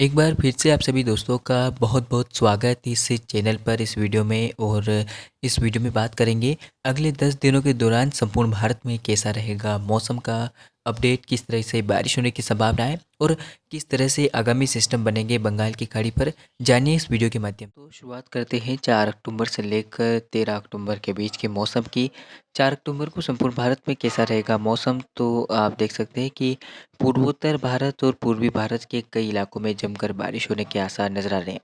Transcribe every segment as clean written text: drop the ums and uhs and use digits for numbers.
एक बार फिर से आप सभी दोस्तों का बहुत-बहुत स्वागत है इस चैनल पर इस वीडियो में। और इस वीडियो में बात करेंगे अगले 10 दिनों के दौरान संपूर्ण भारत में कैसा रहेगा मौसम का अपडेट, किस तरह से बारिश होने की संभावना है और किस तरह से आगामी सिस्टम बनेंगे बंगाल की खाड़ी पर, जानिए इस वीडियो के माध्यम। तो शुरुआत करते हैं 4 अक्टूबर से लेकर 13 अक्टूबर के बीच के मौसम की। 4 अक्टूबर को संपूर्ण भारत में कैसा रहेगा मौसम, तो आप देख सकते हैं कि पूर्वोत्तर भारत और पूर्वी भारत के कई इलाकों में जमकर बारिश होने के आसार नजर आ रहे हैं।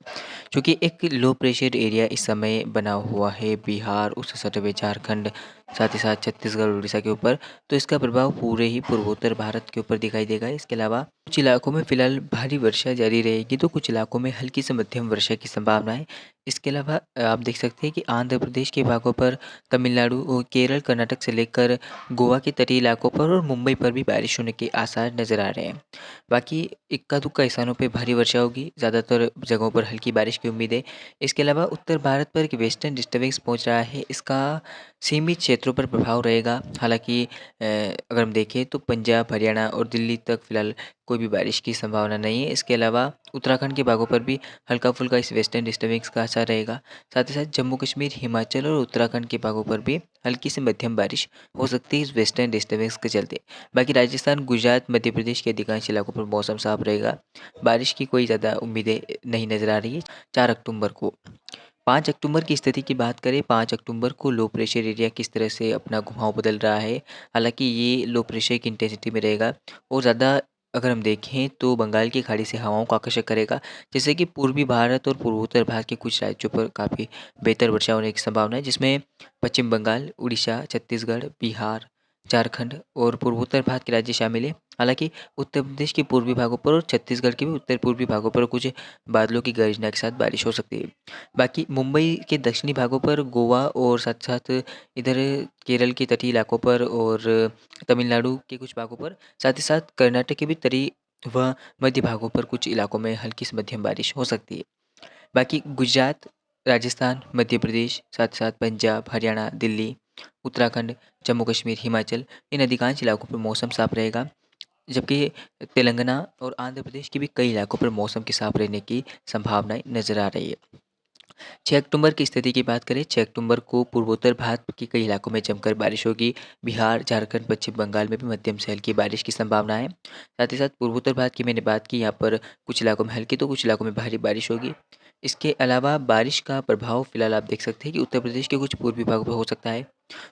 क्योंकि एक लो प्रेशर एरिया इस समय बना हुआ है बिहार, उससे सटे हुए झारखंड, साथ ही साथ छत्तीसगढ़, उड़ीसा के ऊपर, तो इसका प्रभाव पूरे ही पूर्वोत्तर भारत के ऊपर दिखाई देगा। इसके अलावा कुछ इलाकों में फिलहाल भारी वर्षा जारी रहेगी, तो कुछ इलाकों में हल्की से मध्यम वर्षा की संभावना है। इसके अलावा आप देख सकते हैं कि आंध्र प्रदेश के भागों पर, तमिलनाडु और केरल, कर्नाटक से लेकर गोवा के तटीय इलाकों पर और मुंबई पर भी बारिश होने के आसार नज़र आ रहे हैं। बाकी इक्का दुक्का स्थानों पे भारी वर्षा होगी, ज़्यादातर जगहों पर हल्की बारिश की उम्मीद है। इसके अलावा उत्तर भारत पर एक वेस्टर्न डिस्टर्बेंस पहुंच रहा है, इसका सीमित क्षेत्रों पर प्रभाव रहेगा। हालांकि अगर हम देखें तो पंजाब, हरियाणा और दिल्ली तक फिलहाल कोई भी बारिश की संभावना नहीं है। इसके अलावा उत्तराखंड के भागों पर भी हल्का फुल्का इस वेस्टर्न डिस्टर्बेंस का असर रहेगा। साथ ही साथ जम्मू कश्मीर, हिमाचल और उत्तराखंड के भागों पर भी हल्की से मध्यम बारिश हो सकती है इस वेस्टर्न डिस्टर्बेंस के चलते। बाकी राजस्थान, गुजरात, मध्य प्रदेश के अधिकांश इलाकों पर मौसम साफ रहेगा। बारिश की कोई ज़्यादा उम्मीदें नहीं नज़र आ रही है 4 अक्टूबर को। 5 अक्टूबर की स्थिति की बात करें, 5 अक्टूबर को लो प्रेशर एरिया किस तरह से अपना घुमाव बदल रहा है। हालांकि ये लो प्रेशर की इंटेंसिटी में रहेगा और ज़्यादा अगर हम देखें तो बंगाल की खाड़ी से हवाओं को आकर्षित करेगा, जिससे कि पूर्वी भारत और पूर्वोत्तर भारत के कुछ राज्यों पर काफ़ी बेहतर वर्षा होने की संभावना है, जिसमें पश्चिम बंगाल, उड़ीसा, छत्तीसगढ़, बिहार, झारखंड और पूर्वोत्तर भारत के राज्य शामिल है। हालांकि उत्तर प्रदेश के पूर्वी भागों पर और छत्तीसगढ़ के भी उत्तर पूर्वी भागों पर कुछ बादलों की गर्जना के साथ बारिश हो सकती है। बाकी मुंबई के दक्षिणी भागों पर, गोवा और साथ-साथ इधर केरल के तटीय इलाकों पर और तमिलनाडु के कुछ भागों पर, साथ ही साथ कर्नाटक के भी तटीय व मध्य भागों पर कुछ इलाकों में हल्की से मध्यम बारिश हो सकती है। बाकी गुजरात, राजस्थान, मध्य प्रदेश, साथ ही साथ पंजाब, हरियाणा, दिल्ली, उत्तराखंड, जम्मू कश्मीर, हिमाचल, इन अधिकांश इलाकों पर मौसम साफ रहेगा। जबकि तेलंगाना और आंध्र प्रदेश के भी कई इलाकों पर मौसम के साफ रहने की संभावनाएं नजर आ रही है। 6 अक्टूबर की स्थिति की बात करें, 6 अक्टूबर को पूर्वोत्तर भारत के कई इलाकों में जमकर बारिश होगी। बिहार, झारखंड, पश्चिम बंगाल में भी मध्यम से हल्की बारिश की संभावना है। साथ ही साथ पूर्वोत्तर भारत की मैंने बात की, यहाँ पर कुछ इलाकों में हल्की तो कुछ इलाकों में भारी बारिश होगी। इसके अलावा बारिश का प्रभाव फिलहाल आप देख सकते हैं कि उत्तर प्रदेश के कुछ पूर्वी भागों पर हो सकता है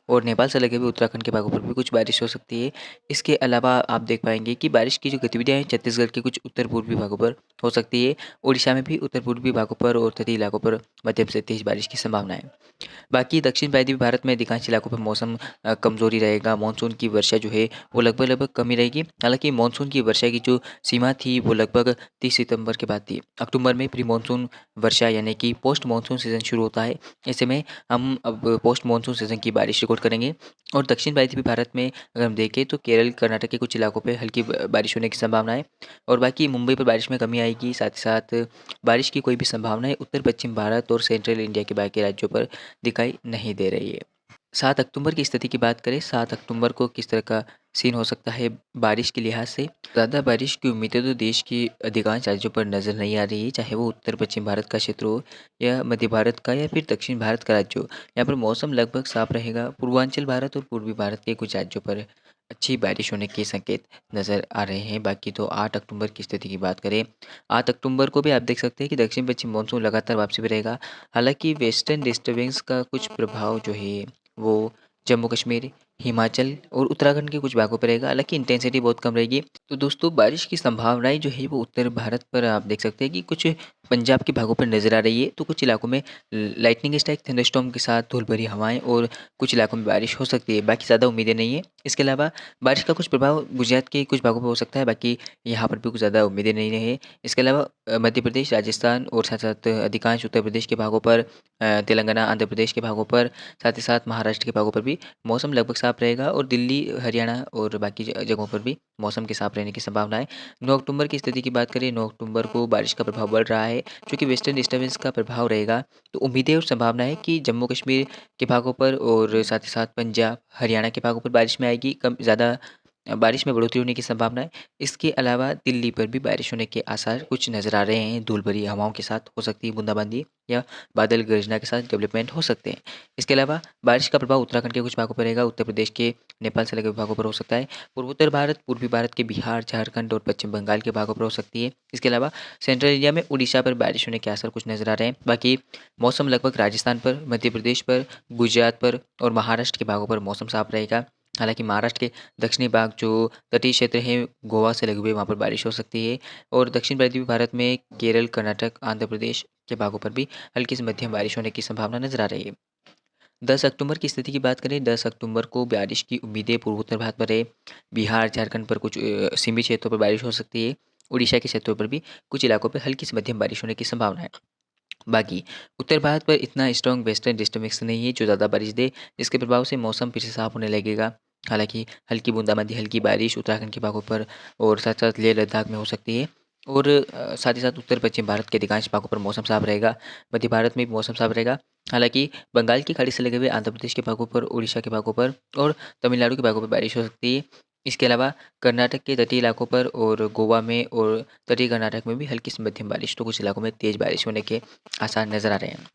और नेपाल से लगे हुए उत्तराखंड के भागों पर भी कुछ बारिश हो सकती है। इसके अलावा आप देख पाएंगे कि बारिश की जो गतिविधियाँ हैं छत्तीसगढ़ के कुछ उत्तर पूर्वी भागों पर हो सकती है। उड़ीसा में भी उत्तर पूर्वी भागों पर और तटीय इलाकों पर मध्यम से तेज बारिश की संभावना है। बाकी दक्षिण पूर्वी भारत में अधिकांश इलाकों पर मौसम कमज़ोरी रहेगा। मानसून की वर्षा जो है वो लगभग कम ही रहेगी। हालाँकि मानसून की वर्षा की जो सीमा थी वो लगभग 30 सितंबर के बाद थी। अक्टूबर में प्री मानसून वर्षा यानी कि पोस्ट मानसून सीज़न शुरू होता है। ऐसे में हम अब पोस्ट मानसून सीज़न की बारिश रिकॉर्ड करेंगे और दक्षिण पूर्वी भारत में अगर हम देखें तो केरल, कर्नाटक के कुछ इलाकों पे हल्की बारिश होने की संभावना है और बाकी मुंबई पर बारिश में कमी आएगी। साथ ही साथ बारिश की कोई भी संभावना है उत्तर पश्चिम भारत और सेंट्रल इंडिया के बाकी राज्यों पर दिखाई नहीं दे रही है। 7 अक्टूबर की स्थिति की बात करें, 7 अक्टूबर को किस तरह का सीन हो सकता है बारिश के लिहाज से। ज़्यादा बारिश की उम्मीदें तो देश की अधिकांश राज्यों पर नज़र नहीं आ रही है, चाहे वो उत्तर पश्चिम भारत का क्षेत्र हो या मध्य भारत का या फिर दक्षिण भारत का राज्य हो। यहाँ पर मौसम लगभग साफ रहेगा। पूर्वांचल भारत और पूर्वी भारत के कुछ राज्यों पर अच्छी बारिश होने के संकेत नज़र आ रहे हैं। बाकी तो 8 अक्टूबर की स्थिति की बात करें, 8 अक्टूबर को भी आप देख सकते हैं कि दक्षिण पश्चिम मानसून लगातार वापसी पे रहेगा। हालाँकि वेस्टर्न डिस्टर्बेंस का कुछ प्रभाव जो है वो जम्मू कश्मीर, हिमाचल और उत्तराखंड के कुछ भागों पर रहेगा। हालाँकि इंटेंसिटी बहुत कम रहेगी। तो दोस्तों बारिश की संभावनाएँ जो है वो उत्तर भारत पर आप देख सकते हैं कि कुछ पंजाब के भागों पर नज़र आ रही है। तो कुछ इलाकों में लाइटनिंग स्ट्राइक, थंडरस्टॉर्म के साथ धूल भरी हवाएँ और कुछ इलाकों में बारिश हो सकती है। बाकी ज़्यादा उम्मीदें नहीं है। इसके अलावा बारिश का कुछ प्रभाव गुजरात के कुछ भागों पर हो सकता है। बाकी यहाँ पर भी कुछ ज़्यादा उम्मीदें नहीं है। इसके अलावा मध्य प्रदेश, राजस्थान और साथ-साथ अधिकांश उत्तर प्रदेश के भागों पर, तेलंगाना, आंध्र प्रदेश के भागों पर, साथ ही साथ महाराष्ट्र के भागों पर भी मौसम लगभग साफ रहेगा और दिल्ली, हरियाणा और बाकी जगहों पर भी मौसम के साफ रहने की संभावना है। 9 अक्टूबर की स्थिति की बात करें, 9 अक्टूबर को बारिश का प्रभाव बढ़ रहा है, चूँकि वेस्टर्न डिस्टर्बेंस का प्रभाव रहेगा, तो उम्मीदें और संभावना है कि जम्मू कश्मीर के भागों पर और साथ ही साथ पंजाब, हरियाणा के भागों पर बारिश में आएगी। कम ज़्यादा बारिश में बढ़ोतरी होने की संभावना है। इसके अलावा दिल्ली पर भी बारिश होने के आसार कुछ नज़र आ रहे हैं। धूल भरी हवाओं के साथ हो सकती है बूंदाबांदी या बादल गर्जना के साथ डेवलपमेंट हो सकते हैं। इसके अलावा बारिश का प्रभाव उत्तराखंड के कुछ भागों पर रहेगा, उत्तर प्रदेश के नेपाल से लगे भागों पर हो सकता है, पूर्वोत्तर भारत, पूर्वी भारत के बिहार, झारखंड और पश्चिम बंगाल के भागों पर हो सकती है। इसके अलावा सेंट्रल इंडिया में उड़ीसा पर बारिश होने के आसार कुछ नज़र आ रहे हैं। बाकी मौसम लगभग राजस्थान पर, मध्य प्रदेश पर, गुजरात पर और महाराष्ट्र के भागों पर मौसम साफ रहेगा। हालांकि महाराष्ट्र के दक्षिणी भाग जो तटीय क्षेत्र हैं गोवा से लगे हुए, वहाँ पर बारिश हो सकती है और दक्षिण पूर्वी भारत में केरल, कर्नाटक, आंध्र प्रदेश के भागों पर भी हल्की से मध्यम बारिश होने की संभावना नजर आ रही है। 10 अक्टूबर की स्थिति की बात करें, 10 अक्टूबर को बारिश की उम्मीदें पूर्वोत्तर भारत पर है। बिहार, झारखंड पर कुछ सीमित क्षेत्रों पर बारिश हो सकती है। उड़ीसा के क्षेत्रों पर भी कुछ इलाकों पर हल्की से मध्यम बारिश होने की संभावना है। बाकी उत्तर भारत पर इतना स्ट्रॉन्ग वेस्टर्न डिस्टर्बेंस नहीं है जो ज़्यादा बारिश दे, जिसके प्रभाव से मौसम फिर से साफ होने लगेगा। हालांकि हल्की बूंदाबांदी, हल्की बारिश उत्तराखंड के भागों पर और साथ साथ लेह लद्दाख में हो सकती है और साथ ही साथ उत्तर पश्चिम भारत के अधिकांश भागों पर मौसम साफ रहेगा। मध्य भारत में भी मौसम साफ रहेगा। हालांकि बंगाल की खाड़ी से लगे हुए आंध्र प्रदेश के भागों पर, उड़ीसा के भागों पर और तमिलनाडु के भागों पर बारिश हो सकती है। इसके अलावा कर्नाटक के तटीय इलाकों पर और गोवा में और तटीय कर्नाटक में भी हल्की से मध्यम बारिश, तो कुछ इलाकों में तेज़ बारिश होने के आसार नज़र आ रहे हैं।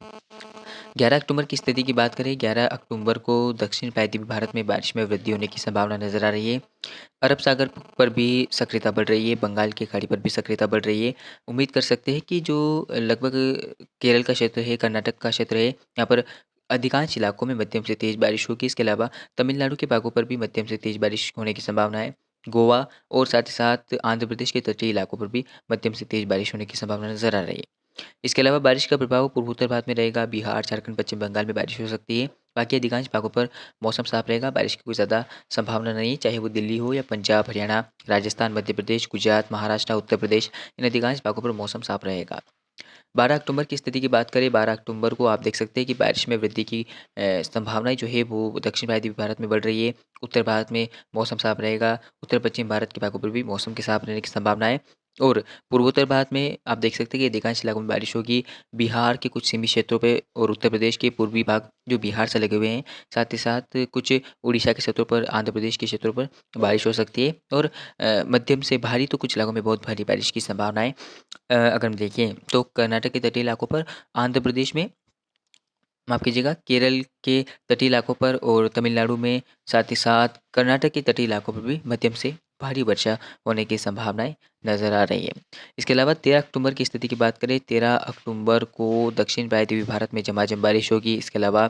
11 अक्टूबर की स्थिति की बात करें, 11 अक्टूबर को दक्षिण प्रायद्वीपीय भारत में बारिश में वृद्धि होने की संभावना नज़र आ रही है। अरब सागर पर भी सक्रियता बढ़ रही है, बंगाल की खाड़ी पर भी सक्रियता बढ़ रही है। उम्मीद कर सकते हैं कि जो लगभग केरल का क्षेत्र है, कर्नाटक का क्षेत्र है, यहाँ पर अधिकांश इलाकों में मध्यम से तेज़ बारिश होगी। इसके अलावा तमिलनाडु के भागों पर भी मध्यम से तेज़ बारिश होने की संभावना है। गोवा और साथ ही साथ आंध्र प्रदेश के तटीय इलाकों पर भी मध्यम से तेज़ बारिश होने की संभावना नज़र आ रही है। इसके अलावा बारिश का प्रभाव पूर्वोत्तर भारत में रहेगा, बिहार, झारखंड, पश्चिम बंगाल में बारिश हो सकती है। बाकी अधिकांश भागों पर मौसम साफ रहेगा, बारिश की कोई ज़्यादा संभावना नहीं है, चाहे वो दिल्ली हो या पंजाब, हरियाणा, राजस्थान, मध्य प्रदेश, गुजरात, महाराष्ट्र, उत्तर प्रदेश, इन अधिकांश भागों पर मौसम साफ रहेगा। 12 अक्टूबर की स्थिति की बात करें, 12 अक्टूबर को आप देख सकते हैं कि बारिश में वृद्धि की संभावनाएं जो है वो दक्षिण प्रायद्वीपीय भारत में बढ़ रही है। उत्तर भारत में मौसम साफ रहेगा, उत्तर पश्चिम भारत के भागों पर भी मौसम के साफ रहने की संभावना है और पूर्वोत्तर भारत में आप देख सकते हैं कि अधिकांश इलाकों में बारिश होगी। बिहार के कुछ सीमित क्षेत्रों पे और उत्तर प्रदेश के पूर्वी भाग जो बिहार से लगे हुए हैं, साथ ही साथ कुछ उड़ीसा के क्षेत्रों पर, आंध्र प्रदेश के क्षेत्रों पर बारिश हो सकती है और मध्यम से भारी तो कुछ इलाकों में बहुत भारी बारिश की संभावना है। अगर हम देखें तो कर्नाटक के तटीय इलाकों पर, आंध्र प्रदेश में, माफ़ कीजिएगा, केरल के तटीय इलाकों पर और तमिलनाडु में, साथ ही साथ कर्नाटक के तटीय इलाकों पर भी मध्यम से भारी वर्षा होने की संभावनाएं नज़र आ रही है। इसके अलावा 13 अक्टूबर की स्थिति की बात करें, 13 अक्टूबर को दक्षिण प्रायद्वीपीय भारत में झमाझम बारिश होगी। इसके अलावा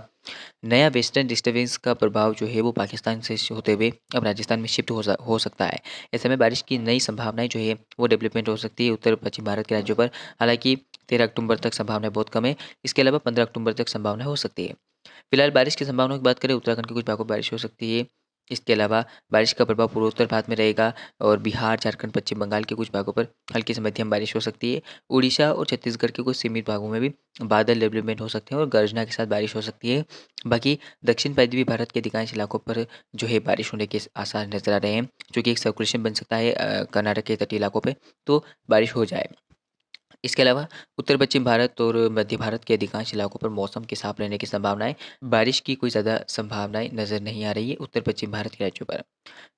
नया वेस्टर्न डिस्टर्बेंस का प्रभाव जो है वो पाकिस्तान से होते हुए अब राजस्थान में शिफ्ट हो सकता है। ऐसे में बारिश की नई संभावनाएं जो है वो डेवलपमेंट हो सकती है उत्तर पश्चिम भारत के राज्यों पर। हालांकि 13 अक्टूबर तक संभावना बहुत कम है। इसके अलावा 15 अक्टूबर तक संभावना हो सकती है। फिलहाल बारिश की संभावनाओं की बात करें, उत्तराखंड के कुछ भागों में बारिश हो सकती है। इसके अलावा बारिश का प्रभाव पूर्वोत्तर भारत में रहेगा और बिहार, झारखंड, पश्चिम बंगाल के कुछ भागों पर हल्की से मध्यम बारिश हो सकती है। उड़ीसा और छत्तीसगढ़ के कुछ सीमित भागों में भी बादल डेवलपमेंट हो सकते हैं और गर्जना के साथ बारिश हो सकती है। बाकी दक्षिण प्रायद्वीपीय भारत के अधिकांश इलाकों पर जो है बारिश होने के आसार नजर आ रहे हैं, जो कि एक सर्कुलेशन बन सकता है कर्नाटक के तटीय इलाकों पर, तो बारिश हो जाए। इसके अलावा उत्तर पश्चिम भारत और मध्य भारत के अधिकांश इलाकों पर मौसम के साफ रहने की संभावनाएं, बारिश की कोई ज़्यादा संभावनाएं नज़र नहीं आ रही है उत्तर पश्चिम भारत के राज्यों पर।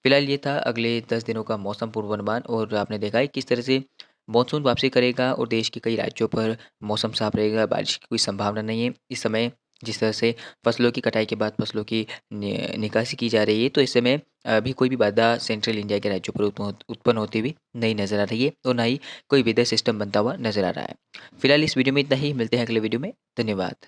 फिलहाल ये था अगले 10 दिनों का मौसम पूर्वानुमान और आपने देखा है किस तरह से मानसून वापसी करेगा और देश के कई राज्यों पर मौसम साफ रहेगा, बारिश की कोई संभावना नहीं है। इस समय जिस तरह से फसलों की कटाई के बाद फसलों की निकासी की जा रही है, तो इस समय अभी कोई भी बाधा सेंट्रल इंडिया के राज्यों पर उत्पन्न होती हुई नहीं नज़र आ रही है और ना ही कोई वेदर सिस्टम बनता हुआ नज़र आ रहा है। फिलहाल इस वीडियो में इतना ही, मिलते हैं अगले वीडियो में। धन्यवाद।